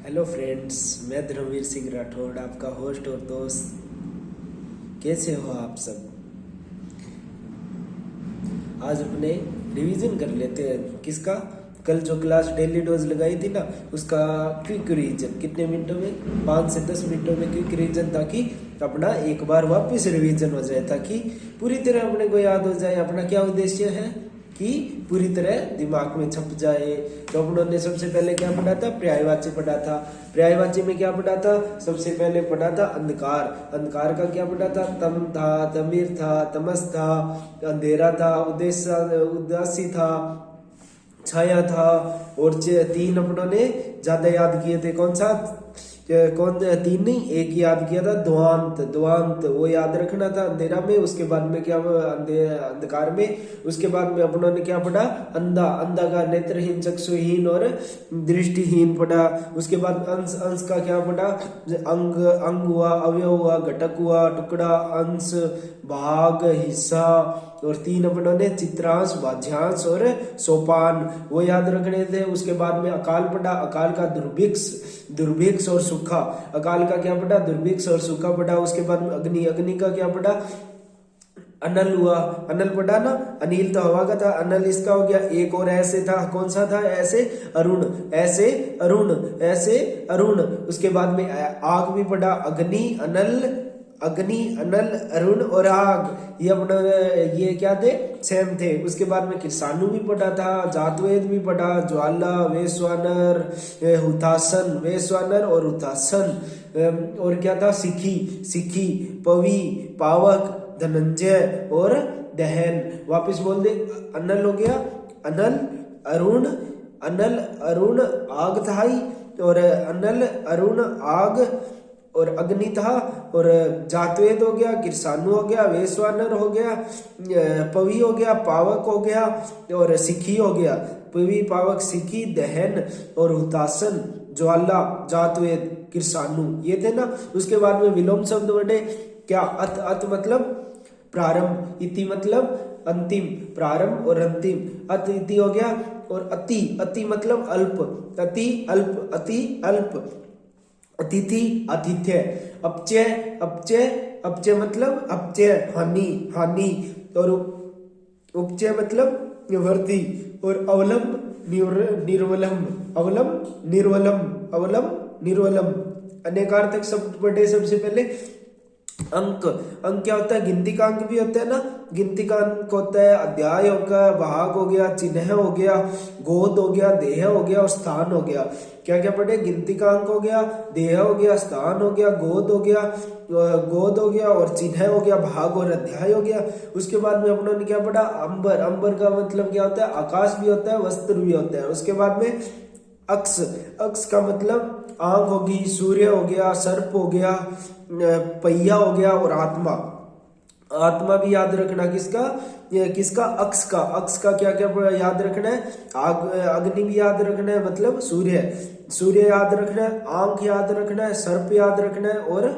Hello friends, मैं धर्मवीर सिंह राठौड़, आपका host और दोस्त। कैसे हो आप सब? आज अपने रिवीजन कर लेते हैं। किसका? कल जो क्लास डेली डोज लगाई थी ना, उसका क्विक रिवीजन। कितने मिनटों में? 5 से 10 मिनटों में क्विक रिवीजन, ताकि अपना एक बार वापस रिवीजन हो जाए, ताकि पूरी तरह अपने को याद हो जाए। अपना क्या उद्देश्य है कि पूरी तरह दिमाग में छप जाए। तो अपनों ने सबसे पहले क्या पढ़ा था? पर्यायवाची पढ़ा था। पर्यायवाची में क्या पढ़ा था? सबसे पहले पढ़ा था अंधकार। अंधकार का क्या पढ़ा था? तम था, तमीर था, तमस था, अंधेरा था, उदासी था, छाया था। और 3 अपनों ने ज्यादा याद किए थे। कौन सा? कौन? 3 नहीं, एक याद किया था, ध्वांत। ध्वांत वो याद रखना था अंधेरा में। उसके बाद में क्या? अंधकार में। उसके बाद में अपनों ने क्या पढ़ा? अंधा। अंधा का नेत्रहीन, चक्षुहीन और दृष्टिहीन पढ़ा। उसके बाद अंश। अंश का क्या पढ़ा? अंग। अंग हुआ, अवयव हुआ, घटक हुआ, टुकड़ा, अंश, भाग, हिस्सा। और 3 अपनों ने चित्रांश, वाज्यांश और सोपान वो याद रखने थे। उसके बाद में अकाल पढ़ा। अकाल का दुर्भिक्ष। दुर्भिक्ष और सूखा। अकाल का क्या पढ़ा? दुर्भिक्ष और सूखा पढ़ा। उसके बाद में अग्नि। अग्नि का क्या पढ़ा? अनल हुआ। अनल पढ़ा ना। अनिल तो हवा का था, अनल इसका हो गया। एक और ऐसे था, कौन सा था? ऐसे अरुण। ऐसे अरुण। ऐसे अरुण। उसके बाद में आग भी पढ़ा। अग्नि, अनल, अग्नि, अनल, अरुण और आग। ये अपना ये क्या थे? सेम थे। उसके बाद में किरसानू भी पढ़ा था, जातवेद भी पढ़ा, ज्वाला, वैश्वानर, हुतासन। वैश्वानर और हुतासन। और क्या था? सिखी। सिखी, पवी, पावक, धनंजय और दहन। वापस बोल दे। अनल हो गया, अनल, अरुण, अनल, अरुण, आग था ही। और अनल, अरुण, आग और अग्नि था। और जातवेद हो गया, किरसानू हो गया, वैश्वानर हो गया, पवी हो गया, पावक हो गया और सिखी हो गया। पवी, पावक, सिखी, दहन और हुतासन, ज्वाला, जातवेद, किरसानू, ये थे ना। उसके बाद में विलोम शब्द बने। क्या? अत। अत मतलब प्रारंभ, इति मतलब अंतिम। प्रारंभ और अंतिम। अत, इति हो गया। और अति। अति मतलब अल्प। अति, अल्प, अति, अल्प। अतिथि, आतिथ्य। अपचय। अपचय। अपचय मतलब अपचय, हानि, हानि। और उपचय मतलब वृद्धि। और अवलंब, निर्वलम। अवलंब, निर्वलम। अवलंब, निर्वलम। अनेकार्थक शब्द पढ़े सबसे पहले। अंक। अंक क्या होता है? गिनती का अंक भी होता है ना। गिनती का अंक होता है। अध्याय हो गया, भाग हो गया, चिन्ह हो गया, गोद हो गया, देह हो गया और स्थान हो गया। क्या क्या पढ़े? गिनती का अंक हो गया, देह हो गया, स्थान हो गया, गोद हो गया, गोद हो गया और चिन्ह हो गया, भाग और अध्याय हो गया। उसके बाद में अपनों ने क्या पढ़ा? अंबर। अंबर का मतलब क्या होता है? आकाश भी होता है, वस्त्र भी होता है। उसके बाद में अक्ष। अक्ष का मतलब आंख होगी, सूर्य हो गया, सर्प हो गया, पहिया हो गया और आत्मा। आत्मा भी याद रखना। किसका? किसका? अक्ष का। अक्ष का क्या क्या याद रखना है? आग। अग्नि भी याद रखना है, मतलब सूर्य। सूर्य याद रखना है, आंख याद रखना है, सर्प याद रखना है और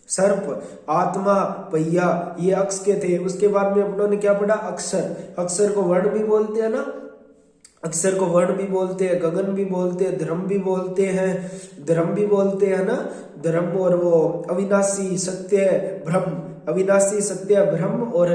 सर्प, आत्मा, पहिया, ये अक्ष के थे। उसके बाद में अपनों ने क्या पढ़ा? अक्षर। अक्षर को वर्ण भी बोलते हैं ना। अक्षर को वर्ण भी बोलते हैं, गगन भी बोलते हैं, धर्म भी बोलते हैं, धर्म भी बोलते हैं ना। धर्म और वो अविनाशी, सत्य, भ्रम। अविनाशी, सत्य, भ्रम और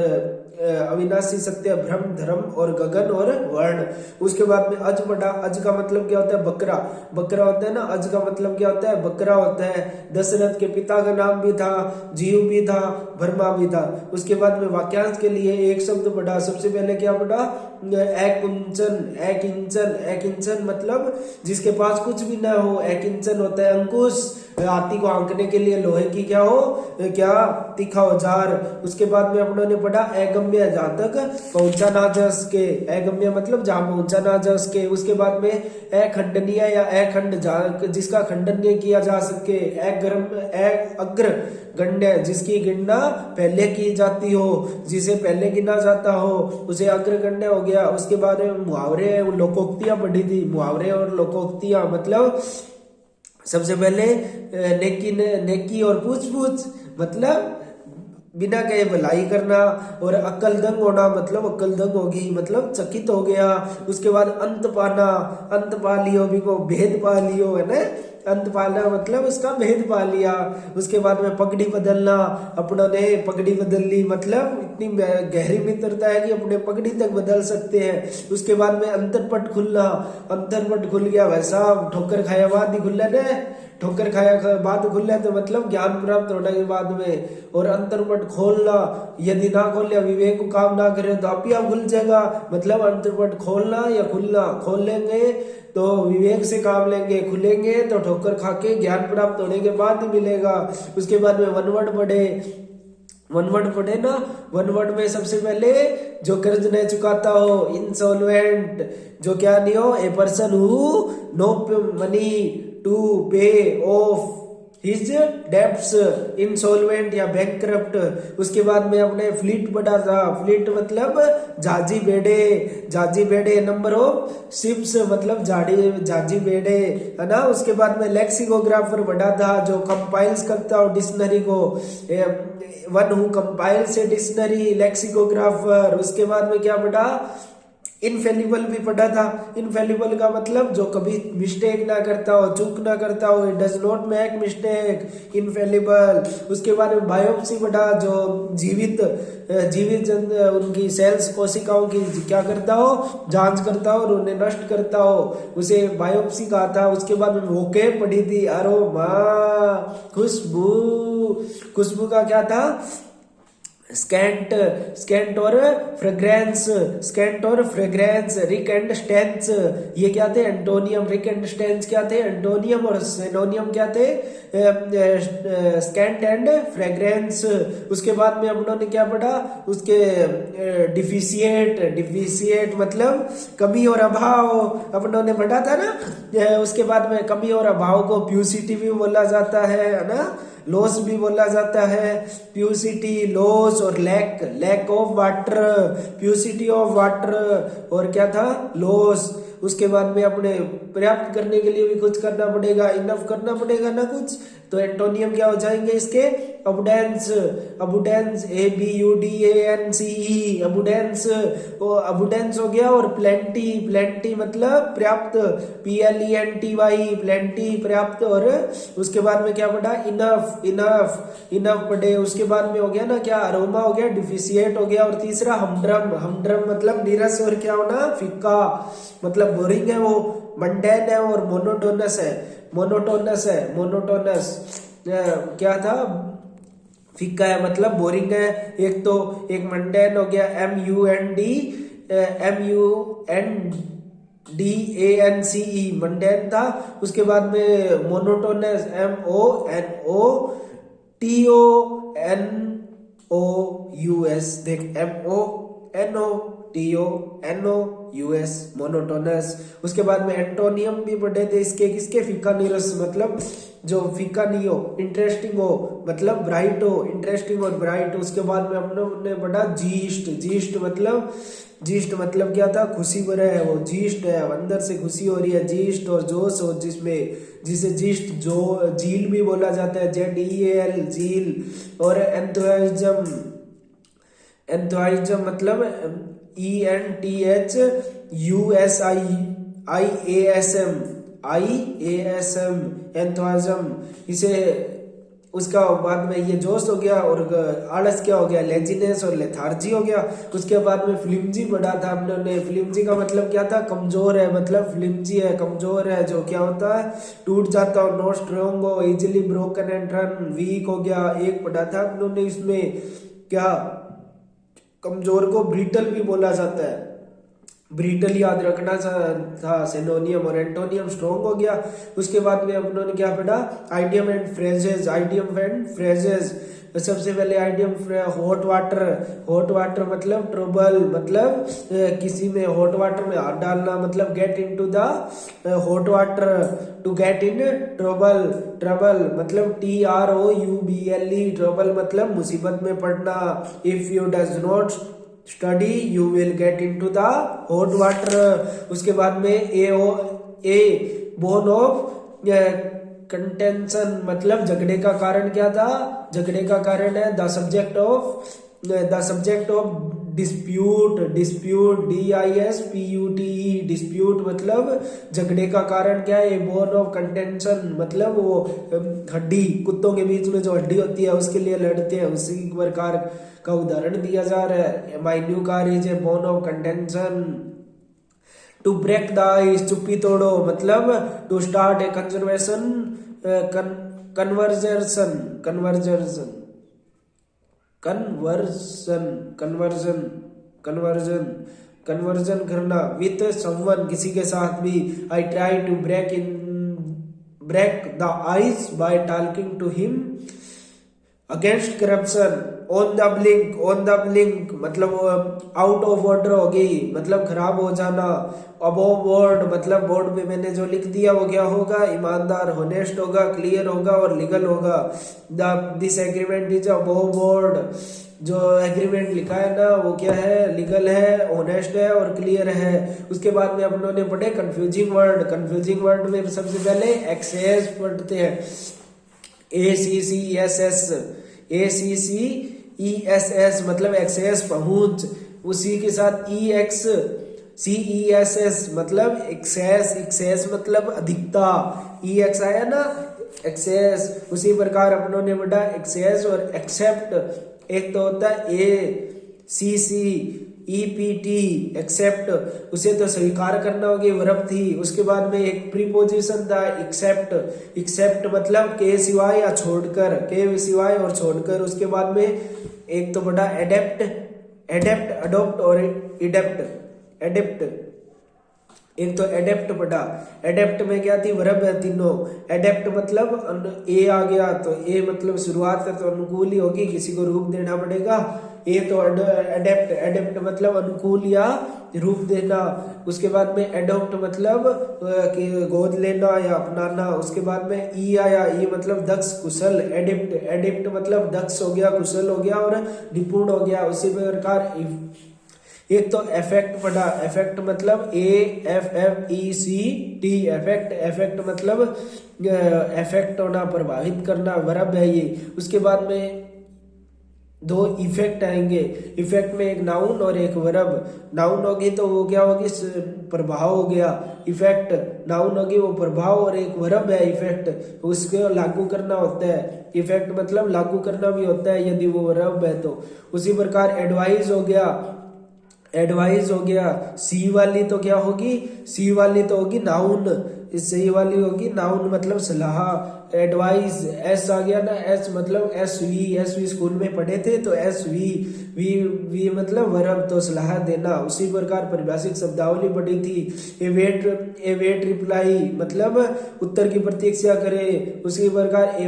अविनाशी, सत्य, भ्रम, धर्म और गगन और वर्ण। उसके बाद में अज पढ़ा। अज का मतलब क्या होता है? बकरा। बकरा होता है ना। अज का मतलब क्या होता है? बकरा होता है। दशरथ के पिता का नाम भी था, जीव भी था, भरमा भी था। उसके बाद में वाक्यांश के लिए एक शब्द पढ़ा। सबसे पहले क्या पढ़ा? एकुंचन। एकिंचन। एकिंचन मतलब जिसके पास कुछ भी ना हो। एकिंचन होता है अंकुश। हाथी को आंकने के लिए लोहे की क्या हो? क्या? तीखा औजार। उसके बाद में अपनों ने पढ़ा अगम्य, जहां तक पहुंचा ना जा सके। अगम्य मतलब जहां पहुंचा ना जा सके। उसके बाद में अखंडनीय या अखंड, जिसका खंडन नहीं किया जा सके। अग्र गण्य, जिसकी गिनना पहले की जाती हो, जिसे पहले गिना जाता हो, उसे अग्रगण्य हो गया। उसके बाद में मुहावरे, लोकोक्तियां पढ़ी थी। मुहावरे और लोकोक्तियां मतलब सबसे पहले नेकी और पूछ पूछ मतलब बिना कहे भलाई करना। और अक्ल दंग होना मतलब अक्ल दंग होगी मतलब चकित हो गया। उसके बाद अंत पाना, अंत पा लियो भी को भेद पा लियो, है ना। अंत पाना मतलब उसका भेद पा लिया। उसके बाद में पगड़ी बदलना, अपनों ने पगड़ी बदल ली, मतलब इतनी गहरी मित्रता है कि अपने पगड़ी तक बदल सकते हैं। उसके बाद में अंतरपट खुलना, अंतरपट खुल गया, वैसा ठोकर खाया बाद ही खुल ने, ठोकर खाया बाद खुल तो मतलब ज्ञान प्राप्त होने के बाद में। और अंतरपट खोलना, यदि ना खोले विवेक को काम ना करे तो आप ही आप खुल जाएगा। मतलब अंतरपट खोलना या खुलना, खोल लेंगे तो विवेक से काम लेंगे, खुलेंगे तो ठोकर खा के ज्ञान प्राप्त होने के बाद ही मिलेगा। उसके बाद में वनवर्ड पढ़े, वनवर्ड पढ़े ना, वनवर्ड में सबसे पहले जो कर्ज नहीं चुकाता हो, इंसॉल्वेंट, जो क्या नहीं हो, a person who no money to pay off his debts, insolvent या बैंकक्रप्ट। उसके बाद में अपने फ्लीट पढ़ा था, फ्लीट मतलब जाजी बेड़े, जाजी बेड़े, नंबर ऑफ शिप्स मतलब जाजी बेड़े, है ना। उसके बाद में लेक्सिकोग्राफर पढ़ा था, जो कंपाइल्स करता हो डिक्शनरी को, one who compiles a dictionary, lexicographer. उसके बाद में क्या पढ़ा, इनफेलिबल भी पढ़ा था। इनफेलिबल का मतलब जो कभी मिस्टेक ना करता हो, चूक ना करता हो, it does not make mistake, infallible. उसके बाद में बायोप्सी पढ़ा, जो जीवित उनकी सेल्स कोशिकाओं की क्या करता हो, जांच करता हो और उन्हें नष्ट करता हो, उसे बायोप्सी कहा था। उसके बाद में वोके पढ़ी थी, अरोमा, खुशबू, खुशबू का क्या था, स्कैंट और फ्रेग्रेंस, स्कैंट और फ्रेग्रेंस, रिक एंड स्टेंस, ये क्या थे, एंटोनियम। रिक एंड स्टेंस क्या थे, एंटोनियम, और सिनोनियम क्या थे, स्कैंट एंड फ्रेग्रेंस। उसके बाद में अपनों ने क्या पढ़ा, उसके डिफिशिएट मतलब कमी और अभाव, अपनों ने पढ़ा था ना। उसके बाद में कमी और अभाव को प्यूसिटी भी बोला जाता है ना, लॉस भी बोला जाता है, प्यूसिटी, लॉस और lack of water, paucity of water और क्या था, लॉस। उसके बाद में अपने पर्याप्त करने के लिए भी कुछ करना पड़ेगा, इनफ करना पड़ेगा ना कुछ, तो एंटोनियम क्या हो जाएंगे इसके, अबुडेंस, अबुडेंस, ABUDANCE, अबुडेंस, अबुडेंस हो गया। और प्लेंटी, प्लेंटी मतलब पर्याप्त, PLENTY, प्लेंटी पर्याप्त। और उसके बाद में क्या पढ़ा, इनफ, इनफ, इनफ पढ़े। उसके बाद में हो गया ना क्या, अरोमा हो गया, डिफिशिएट हो गया। और तीसरा हमड्रम, हमड्रम मतलब नीरस और क्या होना, फीका, मतलब बोरिंग है वो, मंडेन है और मोनोटोनस है, मोनोटोनस है, मोनोटोनस क्या था, फीका है मतलब बोरिंग है। एक तो एक मंडेन हो गया, MUNDANCE, मंडेन था। उसके बाद में मोनोटोनस, MONOTONOUS, देख MONOTONOUS, मोनोटोनस। उसके बाद में एंटोनियम भी पढ़े थे इसके, किसके, फीका नीरस मतलब जो फीका नहीं हो, इंटरेस्टिंग हो मतलब ब्राइट हो, इंटरेस्टिंग और ब्राइट। उसके बाद में हमने पढ़ा जीस्ट, जीस्ट मतलब क्या था, खुशी भरा है वो, जीस्ट है, अंदर से खुशी हो रही है, जीस्ट। और जोश हो जिसमें, जिसे जीस्ट जो झील भी बोला जाता है, ZEAL, झील। और एंथुसियाज्म, एंथुसियाज्म मतलब ENTHUSIASM, एंथुसियाज्म। इसे उसका बाद में ये जोश हो गया, और आलस क्या हो गया, लेजीनेस और लेथार्जी हो गया। उसके बाद में फ्लिमजी पढ़ा था हमने, फ्लिमजी का मतलब क्या था, कमजोर है, मतलब फ्लिमजी है, कमजोर है, जो क्या होता है, टूट जाता हो, नॉट स्ट्रॉन्ग हो, easily broken and turn, weak हो गया। एक पढ़ा था हमने इसमें क्या, कमजोर को ब्रिटल भी बोला जाता है, ब्रिटल याद रखना था सिनोनियम। और एंटोनियम स्ट्रॉन्ग हो गया। उसके बाद में हम लोगों ने क्या पढ़ा, idiom and phrases, idiom and phrases. सबसे पहले idiom, hot water, hot water मतलब ट्रबल, मतलब किसी में हॉट वाटर में हाथ डालना, मतलब get into the hot water, to get in trouble, trouble मतलब TROUBLE, ट्रबल मतलब मुसीबत में पड़ना। If you does not study you will get into the hot water. उसके बाद में ए बोन ऑफ कंटेंशन मतलब झगड़े का कारण क्या था, झगड़े का कारण है the subject of dispute, dispute DISPUTE, dispute मतलब झगड़े का कारण क्या है, बोन ऑफ कंटेंशन मतलब वो हड्डी, कुत्तों के बीच में जो हड्डी होती है उसके लिए लड़ते हैं, उसी प्रकार का उदाहरण दिया जा रहा है। My new car is a bone of contention. To break the ice, चुप्पी तोड़ो मतलब to start a conversation, conversion करना। विथ समवन, किसी के साथ भी। I try to break the ice by talking to him against corruption. On the blink मतलब out of order हो गई मतलब खराब हो जाना। अबोव बोर्ड मतलब बोर्ड पे मैंने जो लिख दिया वो क्या होगा, ईमानदार, होनेस्ट होगा, क्लियर होगा और लीगल होगा। This agreement is above board, जो एग्रीमेंट लिखा है ना वो क्या है, लीगल है, ऑनेस्ट है और क्लियर है। उसके बाद में हम लोगों ने पढ़े कंफ्यूजिंग वर्ड में सबसे पहले एक्सेस पढ़ते हैं, ACCESS मतलब एक्सेस, पहुंच। उसी के साथ EXCESS मतलब एक्सेस मतलब अधिकता, EX आया ना एक्सेस। उसी प्रकार अपनों ने पढ़ा एक्सेस और एक्सेप्ट। एक तो होता है ACCEPT एक्सेप्ट, उसे तो स्वीकार करना होगी, वर्ब थी। उसके बाद में एक प्रीपोजिशन था एक्सेप्ट मतलब के सिवाय या छोड़कर, के सिवाय और छोड़कर। उसके बाद में एक तो बड़ा एडेप्ट, अडोप्ट और एडेप्ट। एक तो एडेप्ट पढ़ा, एडेप्ट में क्या थी, वर्ब है तीनों। एडेप्ट मतलब ए आ गया तो ए मतलब शुरुआत है तो अनुकूल ही होगी, किसी को रूप देना पड़ेगा। ए तो एडेप्ट मतलब अनुकूल या रूप देना। उसके बाद में एडोप्ट मतलब गोद लेना या अपनाना। उसके बाद में ई आया, ई मतलब दक्ष, कुशल। एडिप्ट मतलब दक्ष हो गया, कुशल हो गया और निपुण हो गया। उसी प्रकार एक तो इफेक्ट पढ़ा, इफेक्ट मतलब AFFECT इफेक्ट मतलब इफेक्ट होना, प्रभावित करना, वर्ब है ये। उसके बाद में दो इफेक्ट आएंगे, इफेक्ट में एक नाउन और एक वर्ब। नाउन होगी तो वो क्या होगी, प्रभाव हो गया। इफेक्ट नाउन होगी वो प्रभाव और एक वर्ब है इफेक्ट, उसको लागू करना होता है। इफेक्ट मतलब लागू करना भी होता है यदि वो वर्ब है तो। उसी प्रकार एडवाइस हो गया। सी वाली तो क्या होगी, सी वाली तो होगी नाउन, सी वाली होगी नाउन मतलब सलाह। एडवाइस एस आ गया ना, एस मतलब एसवी स्कूल में पढ़े थे तो वी मतलब वर्ब तो सलाह देना। उसी प्रकार परिभाषिक शब्दावली पढ़ी थी। ए वेट रिप्लाई मतलब उत्तर की प्रतीक्षा करें। उसी प्रकार ए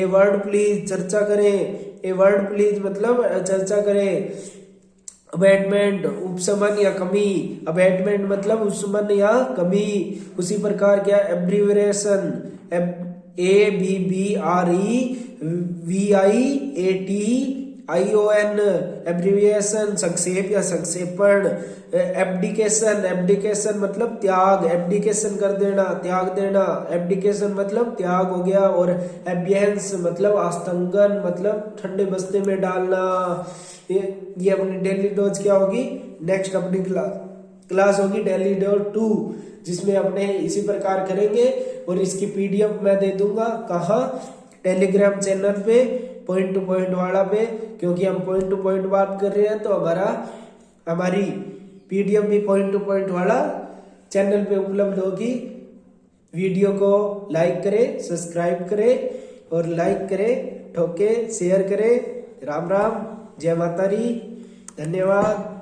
वर्ड प्लीज चर्चा करें, ए वर्ड प्लीज मतलब चर्चा करें। अबैटमेंट उपशमन या कमी, अबैटमेंट मतलब उपशमन या कमी। उसी प्रकार क्या एब्रीविएशन, ABBREVIATION एब्रीविएशन, संक्षेप या संक्षेपण। एब्डिकेशन मतलब त्याग, एब्डिकेशन कर देना, त्याग देना। एब्डिकेशन मतलब त्याग हो गया। और एबियंस मतलब आस्तंगन मतलब ठंडे बस्ते में डालना। ये अपनी डेली डोज क्या होगी, नेक्स्ट अपनी क्लास होगी डेली डोज 2, जिसमें अपने इसी प्रकार करेंगे। और इसकी PDF मैं दे दूंगा कहाँ, टेलीग्राम चैनल पे पॉइंट टू पॉइंट वाला पे, क्योंकि हम पॉइंट टू पॉइंट बात कर रहे हैं तो हमारी PDF भी पॉइंट टू पॉइंट वाला चैनल पे उपलब्ध होगी। वीडियो को लाइक करें, सब्सक्राइब करें और लाइक करें, ठोके शेयर करें। राम राम, जय माता दी, धन्यवाद।